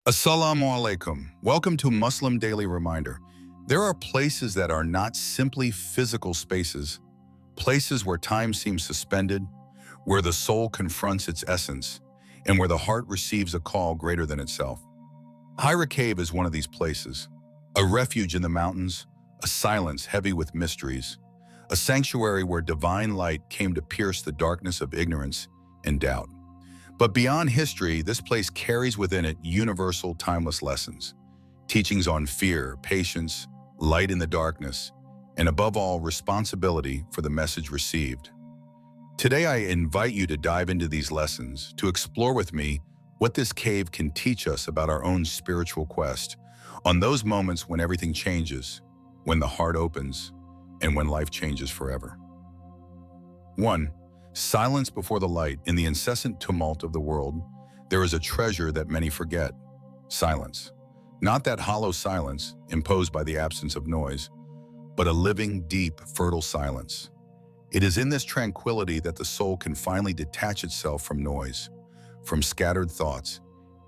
Assalamu alaikum. Welcome to Muslim Daily Reminder. There are places that are not simply physical spaces, places where time seems suspended, where the soul confronts its essence, and where the heart receives a call greater than itself. Hira Cave is one of these places, a refuge in the mountains, a silence heavy with mysteries, a sanctuary where divine light came to pierce the darkness of ignorance and doubt. But beyond history, this place carries within it universal, timeless lessons, teachings on fear, patience, light in the darkness, and above all, responsibility for the message received. Today, I invite you to dive into these lessons, to explore with me what this cave can teach us about our own spiritual quest, on those moments when everything changes, when the heart opens, and when life changes forever. 1. Silence before the light. In the incessant tumult of the world, there is a treasure that many forget. Silence. Not that hollow silence imposed by the absence of noise, but a living, deep, fertile silence. It is in this tranquility that the soul can finally detach itself from noise, from scattered thoughts,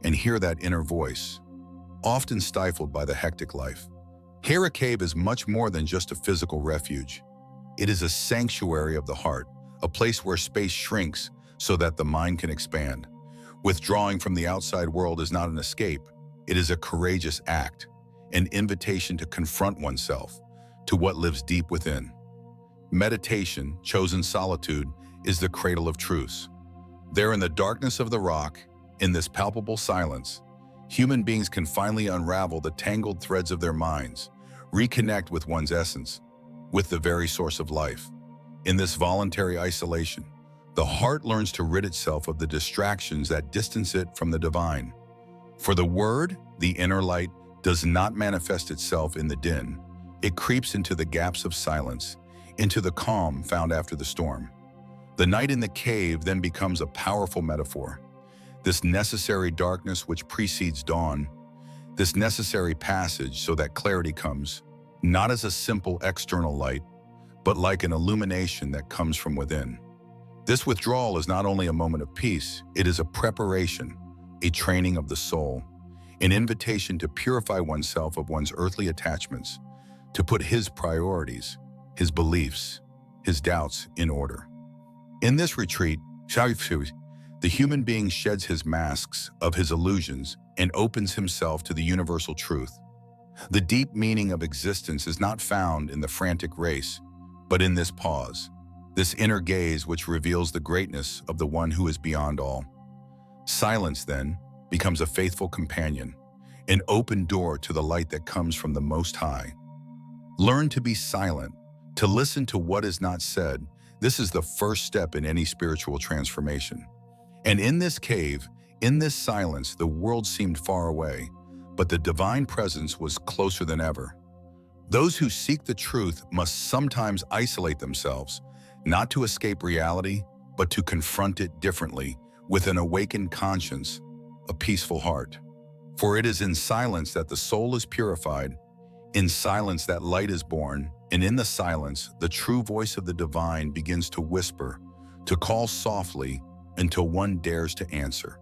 and hear that inner voice, often stifled by the hectic life. Hira Cave is much more than just a physical refuge. It is a sanctuary of the heart, a place where space shrinks so that the mind can expand. Withdrawing from the outside world is not an escape. It is a courageous act, an invitation to confront oneself, to what lives deep within. Meditation, chosen solitude, is the cradle of truths. There in the darkness of the rock, in this palpable silence, human beings can finally unravel the tangled threads of their minds, reconnect with one's essence, with the very source of life. In this voluntary isolation, the heart learns to rid itself of the distractions that distance it from the divine. For the word, the inner light, does not manifest itself in the din. It creeps into the gaps of silence, into the calm found after the storm. The night in the cave then becomes a powerful metaphor. This necessary darkness which precedes dawn, this necessary passage so that clarity comes, not as a simple external light, but like an illumination that comes from within. This withdrawal is not only a moment of peace, it is a preparation, a training of the soul, an invitation to purify oneself of one's earthly attachments, to put his priorities, his beliefs, his doubts in order. In this retreat, the human being sheds his masks of his illusions and opens himself to the universal truth. The deep meaning of existence is not found in the frantic race, but in this pause, this inner gaze which reveals the greatness of the one who is beyond all. Silence, then, becomes a faithful companion, an open door to the light that comes from the Most High. Learn to be silent, to listen to what is not said. This is the first step in any spiritual transformation. And in this cave, in this silence, the world seemed far away, but the divine presence was closer than ever. Those who seek the truth must sometimes isolate themselves, not to escape reality, but to confront it differently, with an awakened conscience, a peaceful heart. For it is in silence that the soul is purified, in silence that light is born, and in the silence, the true voice of the divine begins to whisper, to call softly until one dares to answer.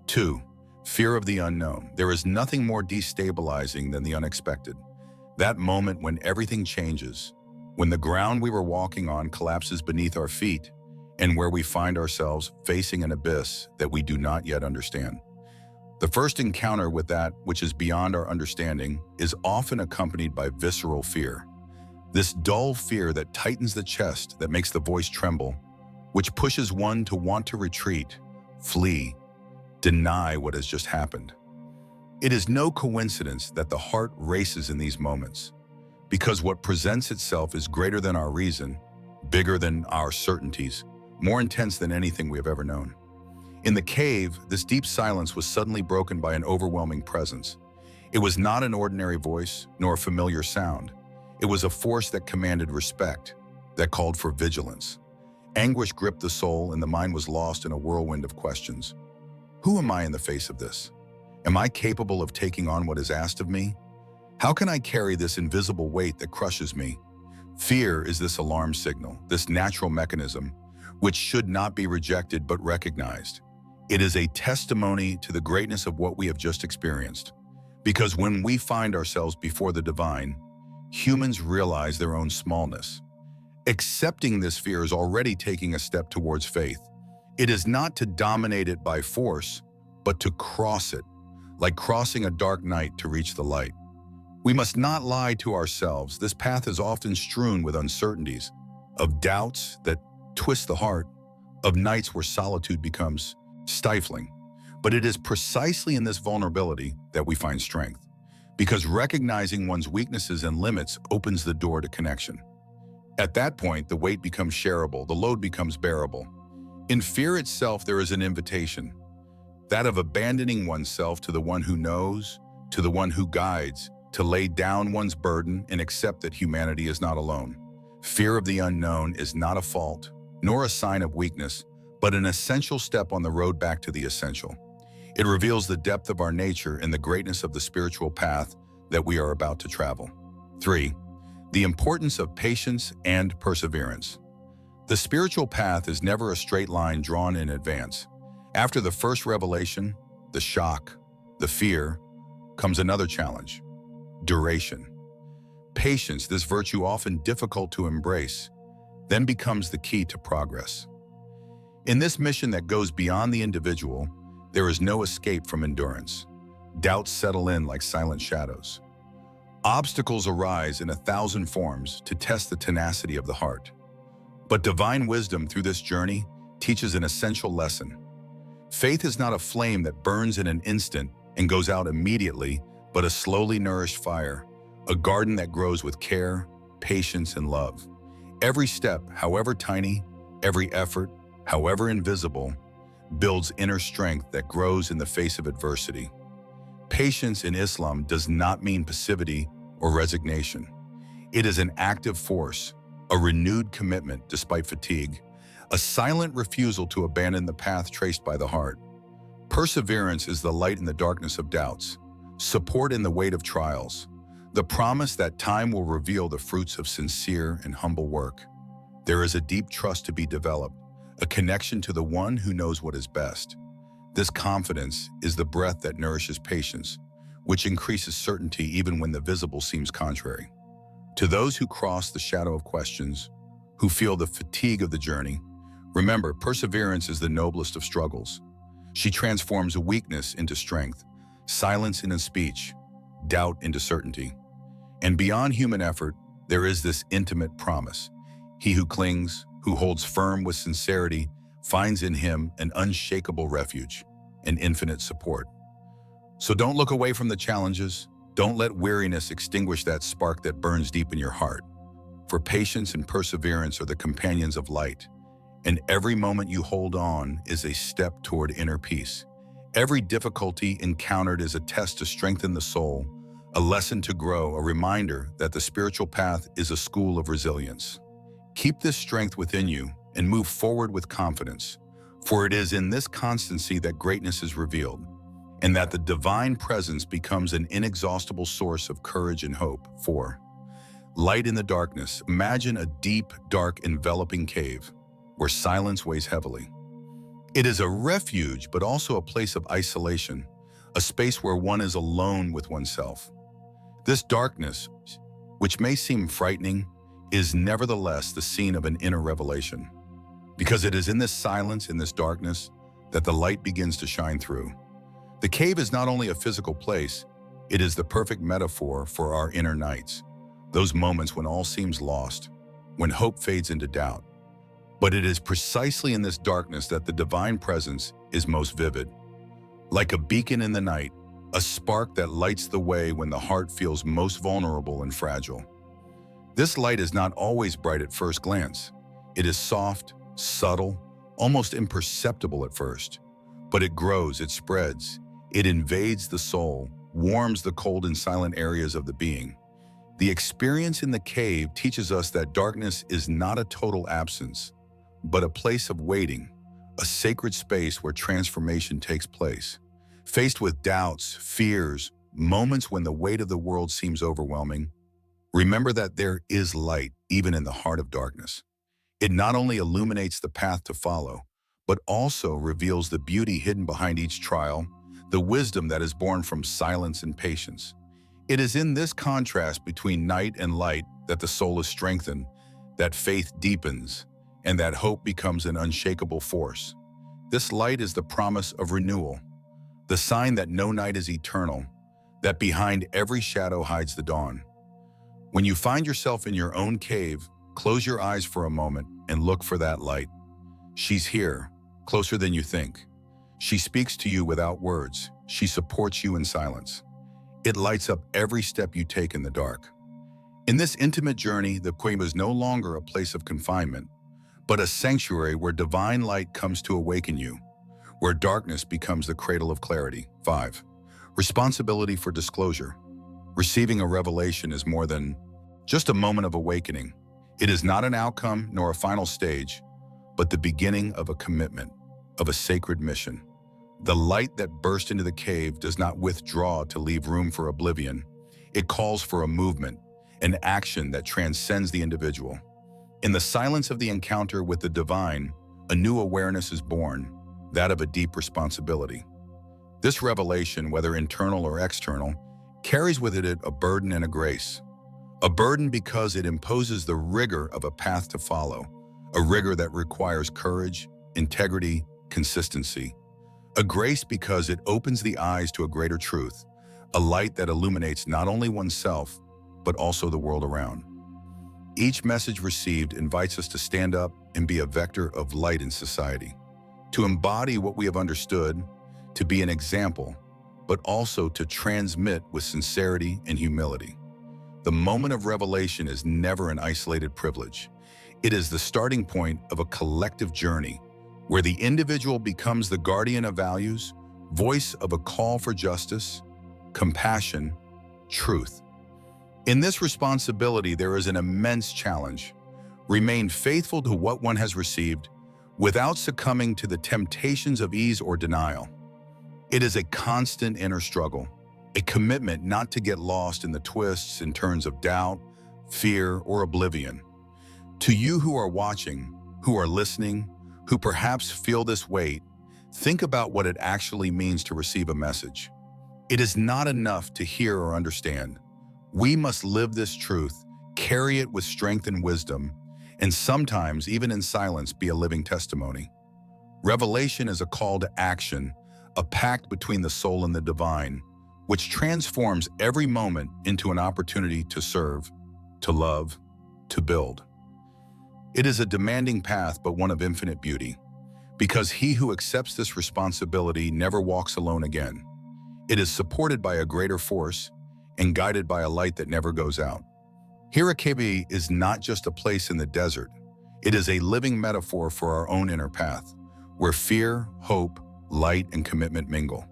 2. Fear of the unknown. There is nothing more destabilizing than the unexpected. That moment when everything changes, when the ground we were walking on collapses beneath our feet, and where we find ourselves facing an abyss that we do not yet understand. The first encounter with that which is beyond our understanding is often accompanied by visceral fear. This dull fear that tightens the chest, that makes the voice tremble, which pushes one to want to retreat, flee, deny what has just happened. It is no coincidence that the heart races in these moments, because what presents itself is greater than our reason, bigger than our certainties, more intense than anything we have ever known. In the cave, this deep silence was suddenly broken by an overwhelming presence. It was not an ordinary voice, nor a familiar sound. It was a force that commanded respect, that called for vigilance. Anguish gripped the soul, and the mind was lost in a whirlwind of questions. Who am I in the face of this? Am I capable of taking on what is asked of me? How can I carry this invisible weight that crushes me? Fear is this alarm signal, this natural mechanism, which should not be rejected but recognized. It is a testimony to the greatness of what we have just experienced. Because when we find ourselves before the divine, humans realize their own smallness. Accepting this fear is already taking a step towards faith. It is not to dominate it by force, but to cross it, like crossing a dark night to reach the light. We must not lie to ourselves. This path is often strewn with uncertainties, of doubts that twist the heart, of nights where solitude becomes stifling. But it is precisely in this vulnerability that we find strength, because recognizing one's weaknesses and limits opens the door to connection. At that point, the weight becomes shareable, the load becomes bearable. In fear itself, there is an invitation, that of abandoning oneself to the one who knows, to the one who guides, to lay down one's burden and accept that humanity is not alone. Fear of the unknown is not a fault, nor a sign of weakness, but an essential step on the road back to the essential. It reveals the depth of our nature and the greatness of the spiritual path that we are about to travel. 3. The importance of patience and perseverance. The spiritual path is never a straight line drawn in advance. After the first revelation, the shock, the fear, comes another challenge: duration. Patience, this virtue often difficult to embrace, then becomes the key to progress. In this mission that goes beyond the individual, there is no escape from endurance. Doubts settle in like silent shadows. Obstacles arise in 1,000 forms to test the tenacity of the heart. But divine wisdom through this journey teaches an essential lesson. Faith is not a flame that burns in an instant and goes out immediately, but a slowly nourished fire, a garden that grows with care, patience, and love. Every step, however tiny, every effort, however invisible, builds inner strength that grows in the face of adversity. Patience in Islam does not mean passivity or resignation. It is an active force, a renewed commitment despite fatigue, a silent refusal to abandon the path traced by the heart. Perseverance is the light in the darkness of doubts, support in the weight of trials, the promise that time will reveal the fruits of sincere and humble work. There is a deep trust to be developed, a connection to the one who knows what is best. This confidence is the breath that nourishes patience, which increases certainty even when the visible seems contrary. To those who cross the shadow of questions, who feel the fatigue of the journey, remember, perseverance is the noblest of struggles. She transforms a weakness into strength, silence into speech, doubt into certainty. And beyond human effort, there is this intimate promise. He who clings, who holds firm with sincerity, finds in him an unshakable refuge, an infinite support. So don't look away from the challenges. Don't let weariness extinguish that spark that burns deep in your heart. For patience and perseverance are the companions of light, and every moment you hold on is a step toward inner peace. Every difficulty encountered is a test to strengthen the soul, a lesson to grow, a reminder that the spiritual path is a school of resilience. Keep this strength within you and move forward with confidence, for it is in this constancy that greatness is revealed, and that the divine presence becomes an inexhaustible source of courage and hope. 4. Light in the darkness. Imagine a deep, dark, enveloping cave where silence weighs heavily. It is a refuge, but also a place of isolation, a space where one is alone with oneself. This darkness, which may seem frightening, is nevertheless the scene of an inner revelation, because it is in this silence, in this darkness, that the light begins to shine through. The cave is not only a physical place, it is the perfect metaphor for our inner nights, those moments when all seems lost, when hope fades into doubt. But it is precisely in this darkness that the divine presence is most vivid. Like a beacon in the night, a spark that lights the way when the heart feels most vulnerable and fragile. This light is not always bright at first glance. It is soft, subtle, almost imperceptible at first. But it grows, it spreads, it invades the soul, warms the cold and silent areas of the being. The experience in the cave teaches us that darkness is not a total absence, but a place of waiting, a sacred space where transformation takes place. Faced with doubts, fears, moments when the weight of the world seems overwhelming, remember that there is light even in the heart of darkness. It not only illuminates the path to follow, but also reveals the beauty hidden behind each trial, the wisdom that is born from silence and patience. It is in this contrast between night and light that the soul is strengthened, that faith deepens, and that hope becomes an unshakable force. This light is the promise of renewal, the sign that no night is eternal, that behind every shadow hides the dawn. When you find yourself in your own cave, close your eyes for a moment and look for that light. She's here, closer than you think. She speaks to you without words. She supports you in silence. It lights up every step you take in the dark. In this intimate journey, the cave is no longer a place of confinement, but a sanctuary where divine light comes to awaken you, where darkness becomes the cradle of clarity. 5. Responsibility for disclosure. Receiving a revelation is more than just a moment of awakening. It is not an outcome nor a final stage, but the beginning of a commitment, of a sacred mission. The light that burst into the cave does not withdraw to leave room for oblivion. It calls for a movement, an action that transcends the individual. In the silence of the encounter with the divine, a new awareness is born, that of a deep responsibility. This revelation, whether internal or external, carries with it a burden and a grace. A burden because it imposes the rigor of a path to follow, a rigor that requires courage, integrity, consistency. A grace because it opens the eyes to a greater truth, a light that illuminates not only oneself, but also the world around. Each message received invites us to stand up and be a vector of light in society, to embody what we have understood, to be an example, but also to transmit with sincerity and humility. The moment of revelation is never an isolated privilege. It is the starting point of a collective journey where the individual becomes the guardian of values, voice of a call for justice, compassion, truth. In this responsibility, there is an immense challenge. Remain faithful to what one has received without succumbing to the temptations of ease or denial. It is a constant inner struggle, a commitment not to get lost in the twists and turns of doubt, fear, or oblivion. To you who are watching, who are listening, who perhaps feel this weight, think about what it actually means to receive a message. It is not enough to hear or understand. We must live this truth, carry it with strength and wisdom, and sometimes, even in silence, be a living testimony. Revelation is a call to action, a pact between the soul and the divine, which transforms every moment into an opportunity to serve, to love, to build. It is a demanding path, but one of infinite beauty, because he who accepts this responsibility never walks alone again. It is supported by a greater force and guided by a light that never goes out. Hira is not just a place in the desert. It is a living metaphor for our own inner path, where fear, hope, light, and commitment mingle.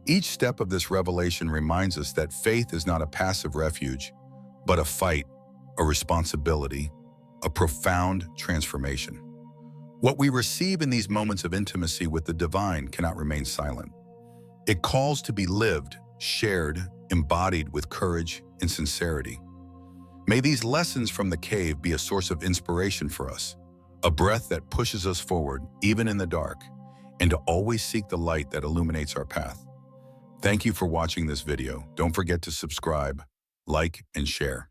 Each step of this revelation reminds us that faith is not a passive refuge, but a fight, a responsibility, a profound transformation. What we receive in these moments of intimacy with the divine cannot remain silent. It calls to be lived, shared, embodied with courage and sincerity. May these lessons from the cave be a source of inspiration for us, a breath that pushes us forward, even in the dark, and to always seek the light that illuminates our path. Thank you for watching this video. Don't forget to subscribe, like, and share.